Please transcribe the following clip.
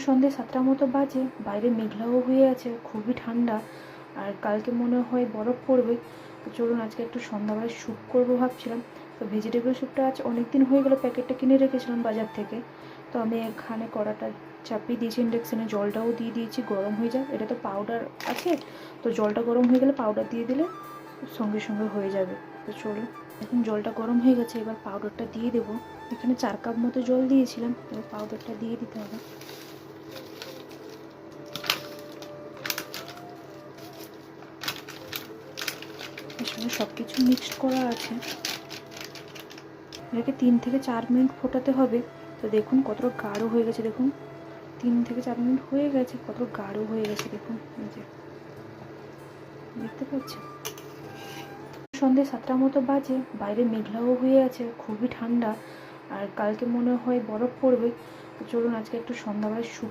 সন্ধ্যে 7টার মতো বাজে, বাইরে মেঘলাও হয়ে আছে, খুবই ঠান্ডা। আর কালকে মনে হয় বরফ পড়বে। তো চলুন আজকে একটু সন্ধ্যাবেলায় স্যুপ করবো ভাবছিলাম। তো ভেজিটেবল স্যুপটা আজ অনেক দিন হয়ে গেলো, প্যাকেটটা কিনে রেখেছিলাম বাজার থেকে। তো আমি এখানে কড়াটা চাপিয়ে দিয়েছি ইন্ডাকশানে, জলটাও দিয়ে দিয়েছি, গরম হয়ে যাক। এটা তো পাউডার আছে, তো জলটা গরম হয়ে গেলে পাউডার দিয়ে দিলে সঙ্গে সঙ্গে হয়ে যাবে। তো চলুন, এখন জলটা গরম হয়ে গেছে, এবার পাউডারটা দিয়ে দেবো। এখানে 4 কাপ মতো জল দিয়েছিলাম, এবার পাউডারটা দিয়ে দিতে হবে। এর সঙ্গে সব কিছু মিক্সড করা আছে। এটাকে 3 থেকে 4 মিনিট ফোটাতে হবে। তো দেখুন কতটা গাঢ় হয়ে গেছে, দেখুন 3 থেকে 4 মিনিট হয়ে গেছে, কত গাঢ় হয়ে গেছে দেখুন, এই যে দেখতে পাচ্ছেন। সন্ধ্যে 7টার মতো বাজে, বাইরে মেঘলাও হয়ে আছে, খুবই ঠান্ডা। আর কালকে মনে হয় বরফ পড়বে। তো চলুন আজকে একটু সন্ধ্যাবেলায় স্যুপ